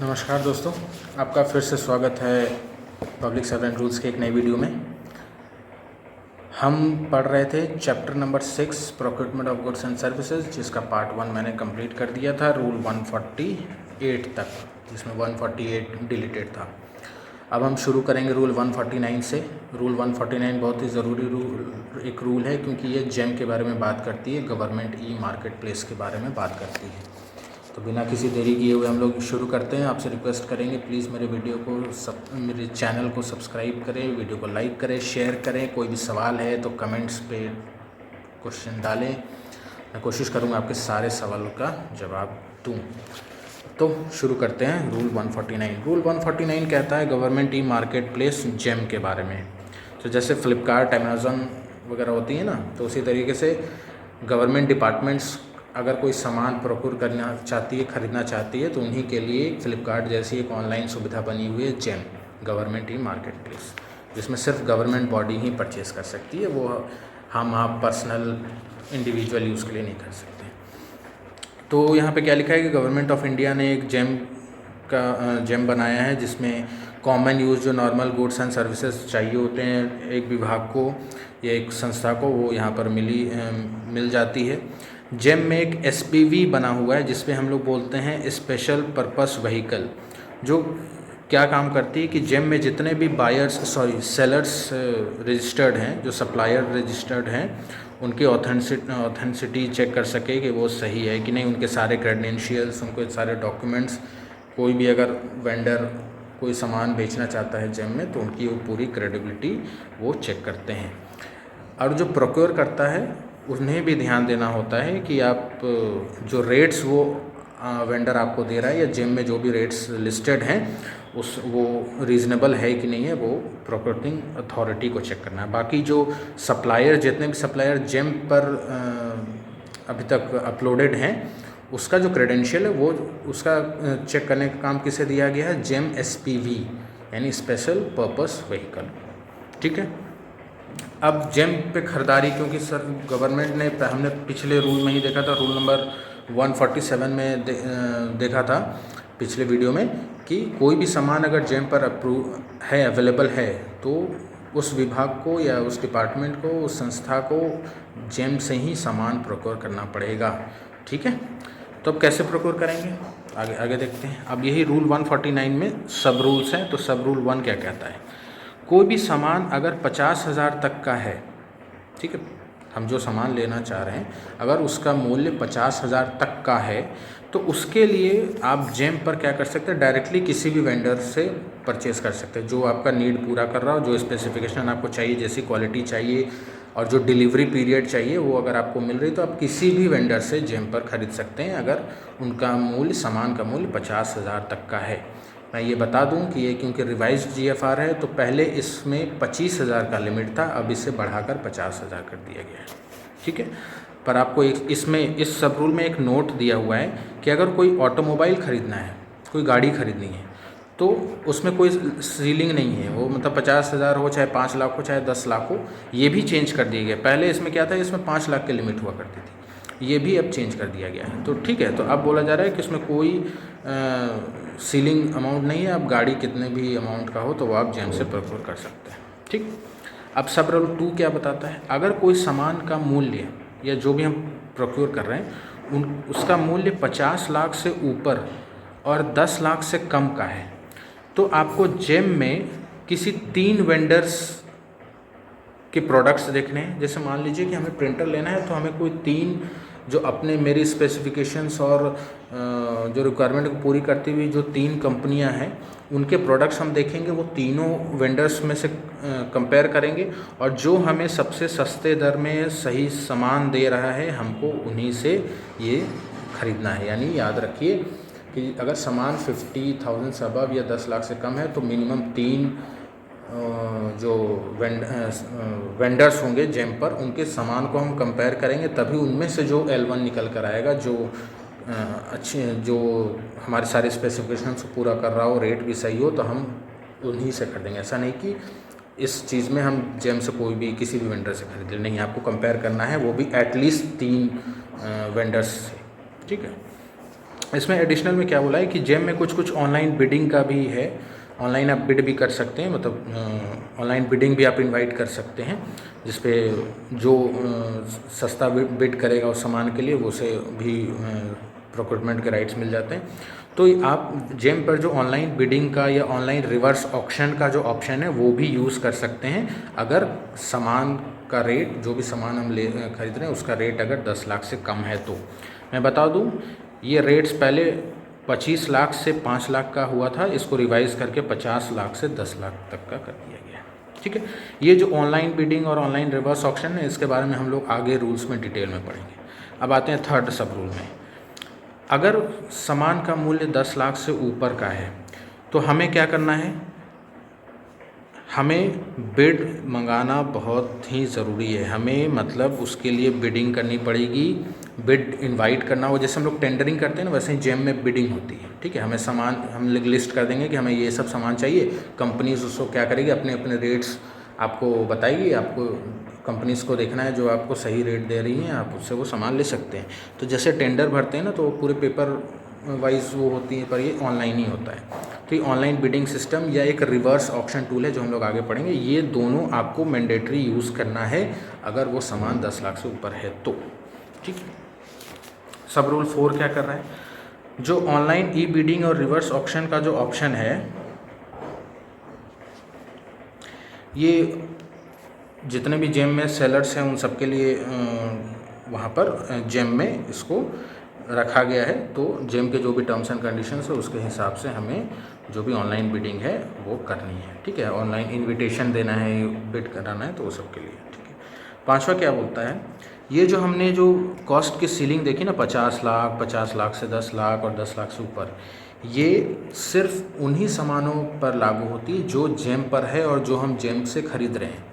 नमस्कार दोस्तों, आपका फिर से स्वागत है पब्लिक सर्वेंट रूल्स के एक नई वीडियो में। हम पढ़ रहे थे chapter number 6 procurement of goods and services, जिसका पार्ट 1 मैंने कंप्लीट कर दिया था रूल 148 तक, जिसमें 148 डिलीटेड था। अब हम शुरू करेंगे रूल 149 से। रूल 149 बहुत ही ज़रूरी एक रूल है, क्योंकि ये जेम के बारे में बात करती है, गवर्नमेंट ई मार्केट प्लेस के बारे में बात करती है। तो बिना किसी देरी किए हुए हम लोग शुरू करते हैं। आपसे रिक्वेस्ट करेंगे प्लीज़ मेरे मेरे चैनल को सब्सक्राइब करें, वीडियो को लाइक करें, शेयर करें। कोई भी सवाल है तो कमेंट्स पे क्वेश्चन डालें, मैं कोशिश करूँगा आपके सारे सवालों का जवाब दूँ। तो शुरू करते हैं रूल 149। रूल 149 कहता है government e market place GeM के बारे में। तो जैसे फ्लिपकार्ट, अमेज़न वगैरह होती है ना, तो उसी तरीके से गवर्नमेंट डिपार्टमेंट्स अगर कोई सामान प्रोक्योर करना चाहती है, ख़रीदना चाहती है, तो उन्हीं के लिए फ्लिपकार्ट जैसी एक ऑनलाइन सुविधा बनी हुई है GeM, government e market place, जिसमें सिर्फ गवर्नमेंट बॉडी ही परचेज़ कर सकती है। वो हम आप पर्सनल इंडिविजुअल यूज़ के लिए नहीं कर सकते। तो यहाँ पे क्या लिखा है कि गवर्नमेंट ऑफ इंडिया ने एक जेम बनाया है, जिसमें कॉमन यूज़ जो नॉर्मल गुड्स एंड सर्विसेज चाहिए होते हैं एक विभाग को या एक संस्था को, वो यहाँ पर मिल जाती है। जेम में एक SPV बना हुआ है, जिसपे हम लोग बोलते हैं स्पेशल पर्पस व्हीकल, जो क्या काम करती है कि जेम में जितने भी सेलर्स रजिस्टर्ड हैं, जो सप्लायर रजिस्टर्ड हैं, उनकी ऑथेंटिसिटी चेक कर सके कि वो सही है कि नहीं, उनके सारे क्रेडेंशियल्स, उनके सारे डॉक्यूमेंट्स। कोई भी अगर वेंडर कोई सामान बेचना चाहता है जेम में, तो उनकी वो पूरी क्रेडिबिलिटी वो चेक करते हैं। और जो प्रोक्योर करता है उन्हें भी ध्यान देना होता है कि आप जो रेट्स वो वेंडर आपको दे रहा है, या जेम में जो भी रेट्स लिस्टेड हैं वो रीज़नेबल है कि नहीं है, वो प्रोक्योरिंग अथॉरिटी को चेक करना है। बाकी जो जितने भी सप्लायर जेम पर अभी तक अपलोडेड हैं, उसका जो क्रेडेंशियल है वो उसका चेक करने का काम किसे दिया गया है, जेम SPV यानी स्पेशल पर्पस व्हीकल। ठीक है। अब जेम पे खरीदारी, क्योंकि सर गवर्नमेंट ने, हमने पिछले रूल में ही देखा था, रूल नंबर 147 में देखा था पिछले वीडियो में, कि कोई भी सामान अगर जेम पर अवेलेबल है, तो उस विभाग को या उस डिपार्टमेंट को, उस संस्था को जेम से ही सामान प्रोक्योर करना पड़ेगा। ठीक है। तो अब कैसे प्रोक्योर करेंगे, आगे देखते हैं। अब यही रूल 149 में सब रूल्स हैं। तो सब रूल 1 क्या कहता है, कोई भी सामान अगर 50,000 तक का है, ठीक है, हम जो सामान लेना चाह रहे हैं अगर उसका मूल्य 50,000 तक का है, तो उसके लिए आप जेम पर क्या कर सकते हैं, डायरेक्टली किसी भी वेंडर से परचेज़ कर सकते हैं, जो आपका नीड पूरा कर रहा हो, जो स्पेसिफिकेशन आपको चाहिए, जैसी क्वालिटी चाहिए और जो डिलीवरी पीरियड चाहिए, वो अगर आपको मिल रही, तो आप किसी भी वेंडर से जेम पर ख़रीद सकते हैं, अगर उनका सामान का मूल्य 50,000 तक का है। मैं ये बता दूं कि ये क्योंकि रिवाइज्ड GFR है, तो पहले इसमें 25,000 का लिमिट था, अब इसे बढ़ाकर 50,000 कर दिया गया है। ठीक है। पर आपको इस सब रूल में एक नोट दिया हुआ है कि अगर कोई ऑटोमोबाइल ख़रीदना है, कोई गाड़ी ख़रीदनी है, तो उसमें कोई सीलिंग नहीं है, वो मतलब 50,000 हो, चाहे 5 लाख हो, चाहे 10 लाख हो, ये भी चेंज कर दिया गया। पहले इसमें क्या था, इसमें 5 लाख की लिमिट हुआ करती थी, ये भी अब चेंज कर दिया गया है। तो ठीक है, तो अब बोला जा रहा है कि इसमें कोई सीलिंग अमाउंट नहीं है, आप गाड़ी कितने भी अमाउंट का हो तो वो आप जेम से प्रोक्योर कर सकते हैं। ठीक। अब सब रूल 2 क्या बताता है, अगर कोई सामान का मूल्य या जो भी हम प्रोक्योर कर रहे हैं उसका मूल्य 50 लाख से ऊपर और 10 लाख से कम का है, तो आपको जेम में किसी 3 वेंडर्स के प्रोडक्ट्स देखने हैं। जैसे मान लीजिए कि हमें प्रिंटर लेना है, तो हमें कोई 3 जो मेरी स्पेसिफिकेशंस और जो रिक्वायरमेंट को पूरी करती हुई जो 3 कंपनियां हैं, उनके प्रोडक्ट्स हम देखेंगे, वो तीनों वेंडर्स में से कंपेयर करेंगे, और जो हमें सबसे सस्ते दर में सही सामान दे रहा है, हमको उन्हीं से ये ख़रीदना है। यानी याद रखिए कि अगर सामान 50,000 से अबव या 10 लाख से कम है, तो मिनिमम 3 जो वेंडर्स होंगे जेम पर, उनके सामान को हम कंपेयर करेंगे, तभी उनमें से जो L1 निकल कर आएगा, जो जो हमारे सारे स्पेसिफिकेशंस को पूरा कर रहा हो, रेट भी सही हो, तो हम उन्हीं से खरीदेंगे। ऐसा नहीं कि इस चीज़ में हम जेम से किसी भी वेंडर से खरीद लें, नहीं, आपको कंपेयर करना है, वो भी एटलीस्ट 3 वेंडर्स से। ठीक है। इसमें एडिशनल में क्या बोला है कि जेम में कुछ कुछ ऑनलाइन बिडिंग का भी है। ऑनलाइन आप बिड भी कर सकते हैं, मतलब ऑनलाइन बिडिंग भी आप इनवाइट कर सकते हैं, जिस पे जो सस्ता बिड करेगा उस सामान के लिए वो से भी प्रोक्योरमेंट के राइट्स मिल जाते हैं। तो आप जेम पर जो ऑनलाइन बिडिंग का या ऑनलाइन रिवर्स ऑक्शन का जो ऑप्शन है वो भी यूज़ कर सकते हैं, अगर सामान का रेट, जो भी सामान हम खरीद रहे हैं उसका रेट अगर 10 लाख से कम है। तो मैं बता दूं, ये रेट्स पहले 25 लाख से 5 लाख का हुआ था, इसको रिवाइज़ करके 50 लाख से 10 लाख तक का कर दिया गया। ठीक है, ये जो ऑनलाइन बिडिंग और ऑनलाइन रिवर्स ऑक्शन है, इसके बारे में हम लोग आगे रूल्स में डिटेल में पढ़ेंगे। अब आते हैं थर्ड सब रूल में। अगर सामान का मूल्य 10 लाख से ऊपर का है तो हमें क्या करना है, हमें बिड मंगाना बहुत ही ज़रूरी है। हमें मतलब उसके लिए बिडिंग करनी पड़ेगी, बिड इनवाइट करना हो, जैसे हम लोग टेंडरिंग करते हैं ना, वैसे ही जेम में बिडिंग होती है। ठीक है, हमें सामान हम लिस्ट कर देंगे कि हमें ये सब सामान चाहिए, कंपनीज उसको क्या करेगी, अपने अपने रेट्स आपको बताइए। आपको कंपनीज़ को देखना है जो आपको सही रेट दे रही हैं, आप उससे वो सामान ले सकते हैं। तो जैसे टेंडर भरते हैं ना, तो पूरे पेपर वाइज वो होती है, पर ये ऑनलाइन ही होता है। तो ये ऑनलाइन बिडिंग सिस्टम या एक रिवर्स ऑक्शन टूल है जो हम लोग आगे पढ़ेंगे। ये दोनों आपको मैंडेटरी यूज़ करना है अगर वो सामान 10 लाख से ऊपर है तो। ठीक है, सब रूल 4 क्या कर रहा है, जो ऑनलाइन ई बिडिंग और रिवर्स ऑक्शन का जो ऑप्शन है, ये जितने भी जेम में सेलर्स हैं उन सब के लिए वहाँ पर जेम में इसको रखा गया है। तो जेम के जो भी टर्म्स एंड कंडीशंस है उसके हिसाब से हमें जो भी ऑनलाइन बिडिंग है वो करनी है। ठीक है, ऑनलाइन इनविटेशन देना है, बिड कराना है, तो वो सब के लिए। ठीक है, 5वां क्या बोलता है, ये जो हमने जो कॉस्ट की सीलिंग देखी ना, 50 लाख, 50 लाख से 10 लाख और 10 लाख से ऊपर, ये सिर्फ उन्हीं सामानों पर लागू होती है जो जेम पर है और जो हम जेम से खरीद रहे हैं।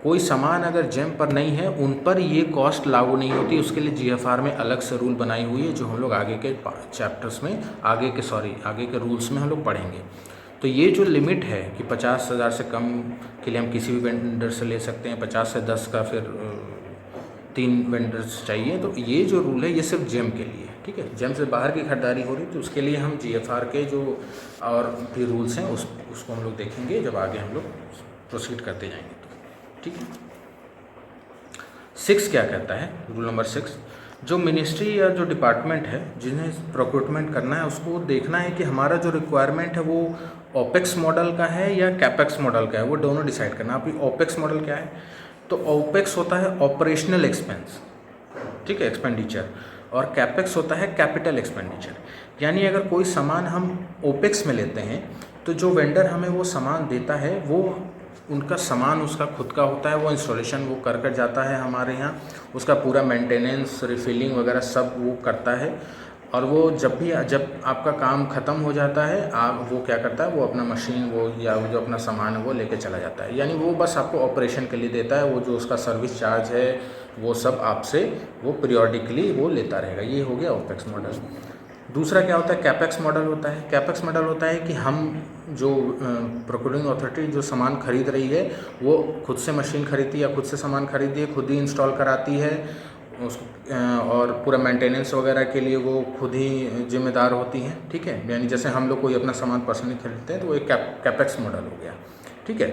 कोई सामान अगर जेम पर नहीं है उन पर ये कॉस्ट लागू नहीं होती। उसके लिए जीएफआर में अलग से रूल बनाई हुई है जो हम लोग आगे के चैप्टर्स में, आगे के रूल्स में हम लोग पढ़ेंगे। तो ये जो लिमिट है कि 50,000 से कम के लिए हम किसी भी वेंडर से ले सकते हैं, 50 से 10 का फिर 3 वेंडर्स चाहिए, तो ये जो रूल है ये सिर्फ जेम के लिए। ठीक है, जेम से बाहर की खरीदारी हो रही तो उसके लिए हम जीएफआर के जो और भी रूल्स हैं उसको हम लोग देखेंगे जब आगे हम लोग प्रोसीड करते जाएंगे। ठीक है, 6 क्या कहता है, रूल नंबर 6, जो मिनिस्ट्री या जो डिपार्टमेंट है जिन्हें प्रोक्योरमेंट करना है उसको देखना है कि हमारा जो रिक्वायरमेंट है वो ओपेक्स मॉडल का है या कैपेक्स मॉडल का है, वो दोनों डिसाइड करना। अभी ओपेक्स मॉडल क्या है, तो ओपेक्स होता है ऑपरेशनल एक्सपेंस, ठीक है, एक्सपेंडिचर, और कैपेक्स होता है कैपिटल एक्सपेंडिचर। यानी अगर कोई सामान हम ओपेक्स में लेते हैं तो जो वेंडर हमें वो सामान देता है वो उनका सामान उसका खुद का होता है, वो इंस्टॉलेशन वो कर जाता है हमारे यहाँ, उसका पूरा मेंटेनेंस, रिफिलिंग वगैरह सब वो करता है। और वो जब आपका काम ख़त्म हो जाता है, आप वो क्या करता है, वो अपना मशीन वो या वो जो अपना सामान है वो लेके चला जाता है। यानी वो बस आपको ऑपरेशन के लिए देता है, वो जो उसका सर्विस चार्ज है वो सब आपसे वो पीरियोडिकली वो लेता रहेगा। ये हो गया ओपेक्स मॉडल। दूसरा क्या होता है, कैपेक्स मॉडल होता है। कैपेक्स मॉडल होता है कि हम जो प्रोक्योरिंग अथॉरिटी जो सामान खरीद रही है वो खुद से मशीन खरीदती है या खुद से सामान खरीदती है, खुद ही इंस्टॉल कराती है और पूरा मेंटेनेंस वगैरह के लिए वो खुद ही जिम्मेदार होती हैं। ठीक है, यानी जैसे हम लोग कोई अपना सामान पर्सनली खरीदते हैं तो वो एक कैपेक्स मॉडल हो गया। ठीक है,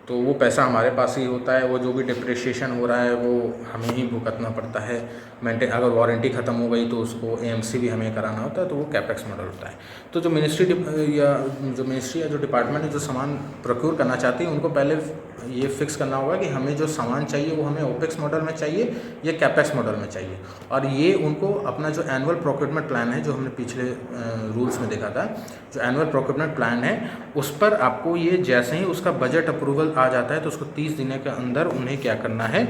तो वो पैसा हमारे पास ही होता है, वो जो भी डिप्रिशिएशन हो रहा है वो हमें ही भुगतना पड़ता है। अगर वारंटी ख़त्म हो गई तो उसको एएमसी भी हमें कराना होता है, तो वो कैपेक्स मॉडल होता है। तो जो मिनिस्ट्री या जो डिपार्टमेंट जो सामान प्रोक्योर करना चाहती है उनको पहले ये फिक्स करना होगा कि हमें जो सामान चाहिए वो हमें ओपेक्स मॉडल में चाहिए या कैपेक्स मॉडल में चाहिए। और ये उनको अपना जो एनुअल प्रोक्योरमेंट प्लान है, जो हमने पिछले रूल्स में देखा था, जो एनुअल प्रोक्योरमेंट प्लान है उस पर आपको ये जैसे ही उसका बजट अप्रूवल आ जाता है तो उसको 30 दिनों के अंदर उन्हें क्या करना है,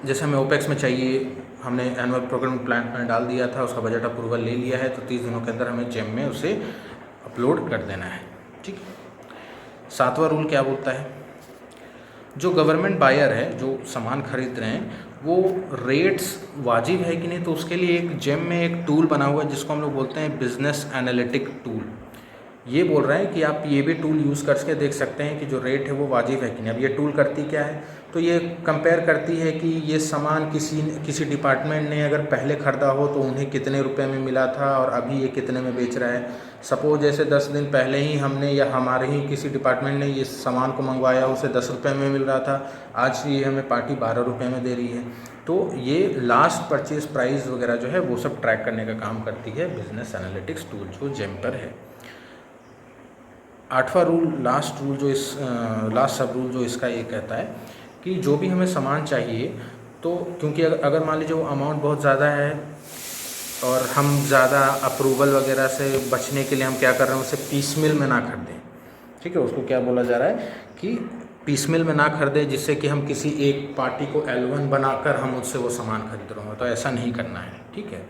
जैसे हमें ओपेक्स में चाहिए, हमने एनुअल प्रोक्योरमेंट प्लान में डाल दिया था, उसका बजट अप्रूवल ले लिया है, तो 30 दिनों के अंदर हमें जेम में उसे अपलोड कर देना है। ठीक है, 7वां रूल क्या बोलता है, जो गवर्नमेंट बायर है जो सामान खरीद रहे हैं वो रेट्स वाजिब है कि नहीं, तो उसके लिए एक जेम में एक टूल बना हुआ है जिसको हम लोग बोलते हैं बिजनेस एनालिटिक टूल। ये बोल रहे हैं कि आप ये भी टूल यूज़ करके देख सकते हैं कि जो रेट है वो वाजिब है कि नहीं। अब ये टूल करती क्या है, तो ये कंपेयर करती है कि ये सामान किसी डिपार्टमेंट ने अगर पहले ख़रीदा हो तो उन्हें कितने रुपए में मिला था और अभी ये कितने में बेच रहा है। सपोज जैसे 10 दिन पहले ही हमने या हमारे ही किसी डिपार्टमेंट ने ये सामान को मंगवाया, उसे 10 रुपये में मिल रहा था, आज ये हमें पार्टी 12 रुपये में दे रही है। तो ये लास्ट परचेज प्राइस वगैरह जो है वो सब ट्रैक करने का काम करती है बिजनेस एनालिटिक्स टूल जो जेम्पर है। 8वां रूल, लास्ट रूल जो लास्ट सब रूल जो इसका ये कहता है कि जो भी हमें सामान चाहिए, तो क्योंकि अगर मान लीजिए वो अमाउंट बहुत ज़्यादा है और हम ज़्यादा अप्रूवल वगैरह से बचने के लिए हम क्या कर रहे हैं, उसे पीसमिल में ना खरीदें। ठीक है, उसको क्या बोला जा रहा है कि पीसमिल में ना खरीदें, जिससे कि हम किसी एक पार्टी को L1 बनाकर हम उससे वो सामान खरीद रहे हो। तो ऐसा नहीं करना है। ठीक है,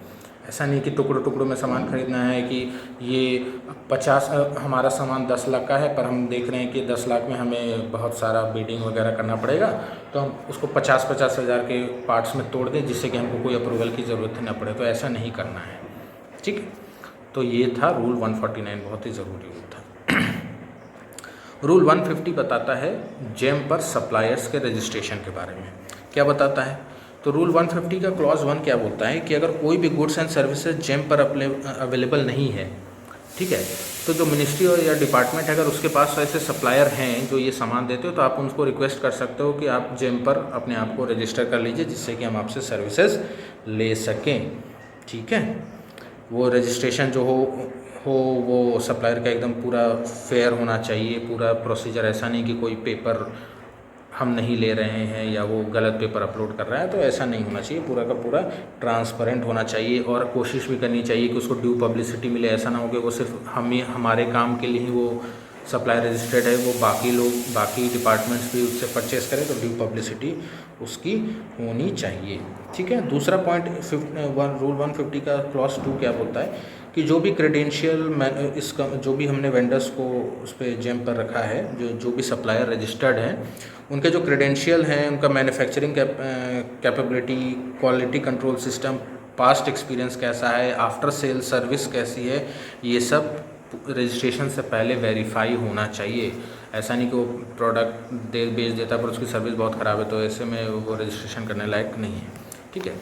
ऐसा नहीं कि टुकड़ों टुकड़ों में सामान खरीदना है कि ये 50 हमारा सामान 10 लाख का है पर हम देख रहे हैं कि 10 लाख में हमें बहुत सारा बीडिंग वगैरह करना पड़ेगा, तो हम उसको 50-50 हज़ार के पार्ट्स में तोड़ दें जिससे कि हमको कोई अप्रूवल की ज़रूरत ना पड़े। तो ऐसा नहीं करना है। ठीक है, तो ये था रूल 149, बहुत ही ज़रूरी रूल था। रूल 150 बताता है जेम पर सप्लायर्स के रजिस्ट्रेशन के बारे में। क्या बताता है, तो रूल 150 का क्लॉज 1 क्या बोलता है कि अगर कोई भी गुड्स एंड सर्विसेज जेम पर अवेलेबल नहीं है, ठीक है, तो जो मिनिस्ट्री और या डिपार्टमेंट है अगर उसके पास ऐसे सप्लायर हैं जो ये सामान देते हो, तो आप उनको रिक्वेस्ट कर सकते हो कि आप जेम पर अपने आप को रजिस्टर कर लीजिए जिससे कि हम आपसे सर्विसेज ले सकें। ठीक है, वो रजिस्ट्रेशन जो हो वो सप्लायर का एकदम पूरा फेयर होना चाहिए, पूरा प्रोसीजर। ऐसा नहीं कि कोई पेपर हम नहीं ले रहे हैं या वो गलत पेपर अपलोड कर रहा है, तो ऐसा नहीं होना चाहिए। पूरा का पूरा ट्रांसपेरेंट होना चाहिए और कोशिश भी करनी चाहिए कि उसको ड्यू पब्लिसिटी मिले। ऐसा ना हो कि वो सिर्फ हमारे काम के लिए ही वो सप्लाई रजिस्टर्ड है, वो बाकी डिपार्टमेंट्स भी उससे परचेस करें तो ड्यू पब्लिसिटी उसकी होनी चाहिए। ठीक है, दूसरा पॉइंट रूल 150 का क्लॉज 2 क्या बोलता है कि जो भी क्रेडेंशियल इसका जो भी हमने वेंडर्स को उस पर जेम पर रखा है, जो भी सप्लायर रजिस्टर्ड हैं, उनके जो क्रेडेंशियल हैं, उनका manufacturing capability, quality control system, past experience कैसा है, आफ्टर सेल सर्विस कैसी है, ये सब रजिस्ट्रेशन से पहले वेरीफाई होना चाहिए। ऐसा नहीं कि वो प्रोडक्ट बेच देता पर उसकी सर्विस बहुत ख़राब है, तो ऐसे में वो रजिस्ट्रेशन करने लायक नहीं है। ठीक है,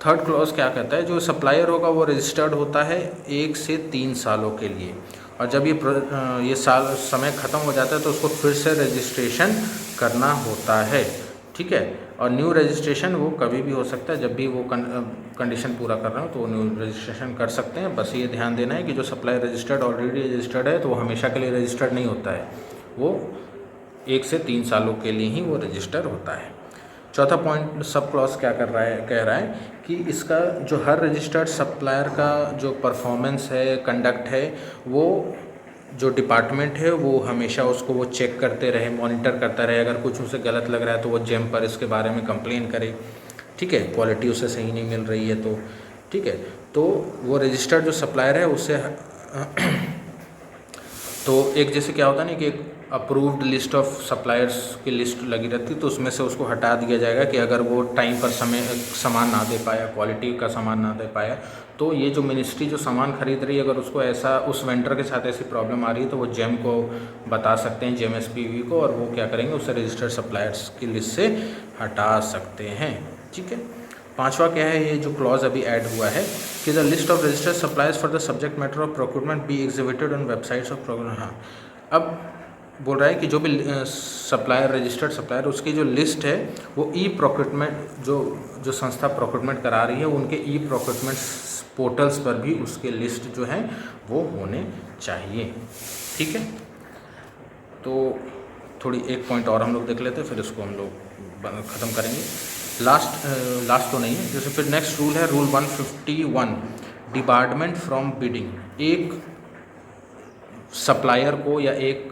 थर्ड क्लॉज क्या कहता है, जो सप्लायर होगा वो रजिस्टर्ड होता है 1 से 3 सालों के लिए, और जब ये समय ख़त्म हो जाता है तो उसको फिर से रजिस्ट्रेशन करना होता है। ठीक है, और न्यू रजिस्ट्रेशन वो कभी भी हो सकता है, जब भी वो कंडीशन पूरा कर रहे हो तो वो न्यू रजिस्ट्रेशन कर सकते हैं। बस ये ध्यान देना है कि जो सप्लाई रजिस्टर्ड ऑलरेडी रजिस्टर्ड है तो वो हमेशा के लिए रजिस्टर्ड नहीं होता है, वो 1 से 3 सालों के लिए ही वो रजिस्टर होता है। चौथा पॉइंट सब क्लॉज क्या कह रहा है कि इसका जो हर रजिस्टर्ड सप्लायर का जो परफॉर्मेंस है, कंडक्ट है, वो जो डिपार्टमेंट है वो हमेशा उसको वो चेक करते रहे, मॉनिटर करता रहे। अगर कुछ उसे गलत लग रहा है तो वो जेम पर इसके बारे में कंप्लेन करे। ठीक है, क्वालिटी उसे सही नहीं मिल रही है तो ठीक है, तो वो रजिस्टर्ड जो सप्लायर है उसे तो एक जैसे क्या होता है ना कि एक अप्रूव्ड लिस्ट ऑफ सप्लायर्स की लिस्ट लगी रहती है, तो उसमें से उसको हटा दिया जाएगा कि अगर वो टाइम पर सामान ना दे पाया, क्वालिटी का सामान ना दे पाया, तो ये जो मिनिस्ट्री जो सामान खरीद रही है अगर उसको ऐसा उस वेंडर के साथ ऐसी प्रॉब्लम आ रही है तो वो जेम को बता सकते हैं, जेमएसपीवी को, और वो क्या करेंगे, उसे रजिस्टर्ड सप्लायर्स की लिस्ट से हटा सकते हैं। ठीक है, पांचवा क्या है, ये जो क्लॉज अभी ऐड हुआ है कि the list of registered suppliers for the subject matter of procurement be exhibited on websites of procurement. हाँ, अब बोल रहा है कि जो भी सप्लायर रजिस्टर्ड सप्लायर उसकी जो लिस्ट है वो ई प्रोक्यूरमेंट जो संस्था प्रोक्यूरमेंट करा रही है उनके ई प्रोक्यूरमेंट पोर्टल्स पर भी उसके लिस्ट जो है वो होने चाहिए। ठीक है, तो थोड़ी एक पॉइंट और हम लोग देख लेते हैं, फिर इसको हम लोग ख़त्म करेंगे। लास्ट तो नहीं है, जैसे फिर नेक्स्ट रूल है रूल 151, डिबार्टमेंट फ्रॉम बिडिंग। एक सप्लायर को या एक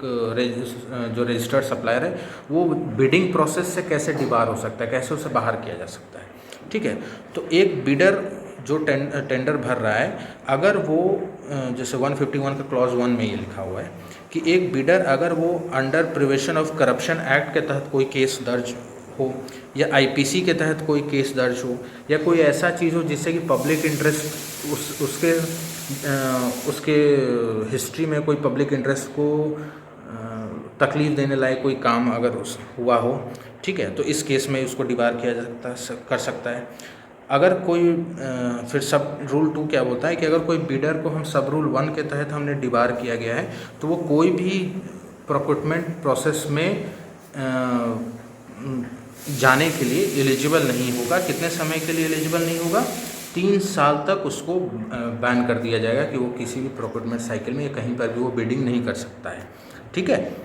जो रजिस्टर्ड सप्लायर है वो बिडिंग प्रोसेस से कैसे डिबार हो सकता है, कैसे उसे बाहर किया जा सकता है। ठीक है, तो एक बिडर जो टेंडर भर रहा है, अगर वो जैसे 151 का क्लॉज 1 में ये लिखा हुआ है कि एक बिडर अगर वो under prevention of corruption act के तहत कोई केस दर्ज हो या आईपीसी के तहत कोई केस दर्ज हो या कोई ऐसा चीज़ हो जिससे कि पब्लिक इंटरेस्ट उसके उसके हिस्ट्री में कोई पब्लिक इंटरेस्ट को तकलीफ़ देने लायक कोई काम अगर उस हुआ हो, ठीक है, तो इस केस में उसको डिबार किया कर सकता है। अगर कोई फिर सब रूल 2 क्या बोलता है कि अगर कोई बिडर को हम सब रूल 1 के तहत हमने डिबार किया गया है तो वो कोई भी प्रोक्यूटमेंट प्रोसेस में जाने के लिए एलिजिबल नहीं होगा। कितने समय के लिए एलिजिबल नहीं होगा? 3 साल तक उसको बैन कर दिया जाएगा कि वो किसी भी प्रोक्यूटमेंट साइकिल में या कहीं पर भी वो बिडिंग नहीं कर सकता है, ठीक है,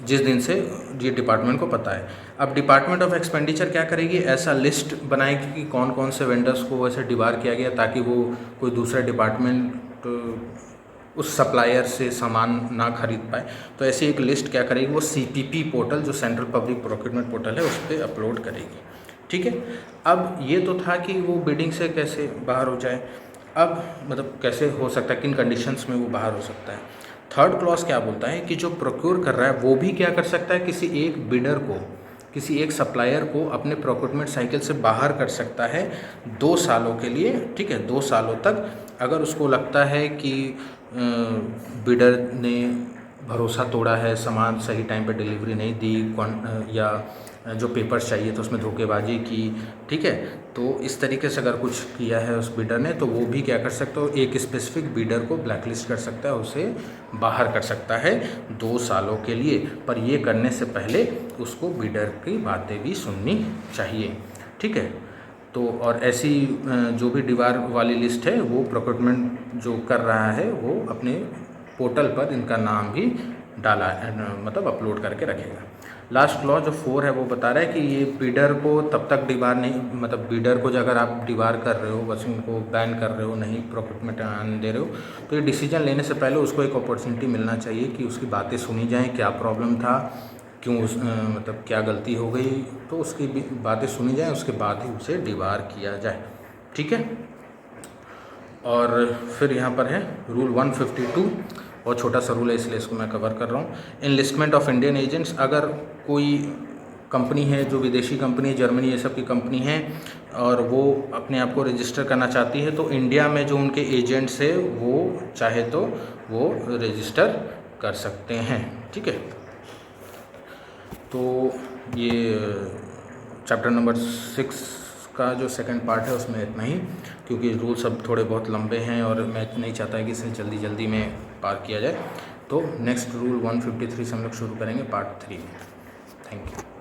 जिस दिन से ये डिपार्टमेंट को पता है। अब डिपार्टमेंट ऑफ एक्सपेंडिचर क्या करेगी? ऐसा लिस्ट बनाएगी कि कौन कौन से वेंडर्स को वैसे डिबार किया गया ताकि वो कोई दूसरा डिपार्टमेंट उस सप्लायर से सामान ना खरीद पाए। तो ऐसी एक लिस्ट क्या करेगी? वो CPP पोर्टल, जो सेंट्रल पब्लिक प्रोक्यूरमेंट पोर्टल है, उस पर अपलोड करेगी, ठीक है। अब ये तो था कि वो बिडिंग से कैसे बाहर हो जाए। अब मतलब कैसे हो सकता है, किन कंडीशंस में वो बाहर हो सकता है। थर्ड क्लॉज क्या बोलता है कि जो प्रोक्योर कर रहा है वो भी क्या कर सकता है? किसी एक बिडर को, किसी एक सप्लायर को अपने प्रोक्यूरमेंट साइकिल से बाहर कर सकता है 2 सालों के लिए, ठीक है, 2 सालों तक। अगर उसको लगता है कि बिडर ने भरोसा तोड़ा है, सामान सही टाइम पे डिलीवरी नहीं दी, या जो पेपर्स चाहिए तो उसमें धोखेबाजी की, ठीक है, तो इस तरीके से अगर कुछ किया है उस बिडर ने तो वो भी क्या कर सकता है? एक स्पेसिफिक बिडर को ब्लैकलिस्ट कर सकता है, उसे बाहर कर सकता है 2 सालों के लिए। पर ये करने से पहले उसको बिडर की बातें भी सुननी चाहिए, ठीक है। तो और ऐसी जो भी डिबार वाली लिस्ट है वो प्रोक्यूरमेंट जो कर रहा है वो अपने पोर्टल पर इनका नाम भी डाला मतलब अपलोड करके रखेगा। लास्ट क्लॉज जो 4 है वो बता रहा है कि ये बिडर को तब तक डिबार नहीं, मतलब बिडर को जो अगर आप डिबार कर रहे हो, बस उनको बैन कर रहे हो, नहीं प्रोक्यूरमेंट आने दे रहे हो, तो ये डिसीजन लेने से पहले उसको एक अपॉर्चुनिटी मिलना चाहिए कि उसकी बातें सुनी जाएँ, क्या प्रॉब्लम था, क्यों मतलब क्या गलती हो गई, तो उसकी बातें सुनी जाए, उसके बाद ही उसे डिबार किया जाए, ठीक है। और फिर यहाँ पर है रूल 152, और छोटा सा रूल है इसलिए इसको मैं कवर कर रहा हूँ। इनलिस्टमेंट ऑफ इंडियन एजेंट्स, अगर कोई कंपनी है जो विदेशी कंपनी है, जर्मनी ये सब की कंपनी है, और वो अपने आप को रजिस्टर करना चाहती है तो इंडिया में जो उनके एजेंट्स है वो चाहे तो वो रजिस्टर कर सकते हैं, ठीक है। तो ये चैप्टर नंबर 6 का जो सेकंड पार्ट है उसमें इतना ही, क्योंकि रूल सब थोड़े बहुत लंबे हैं और मैं नहीं चाहता कि इसे जल्दी जल्दी में पार किया जाए। तो नेक्स्ट रूल 153 से हम लोग शुरू करेंगे पार्ट 3 में। Thank you.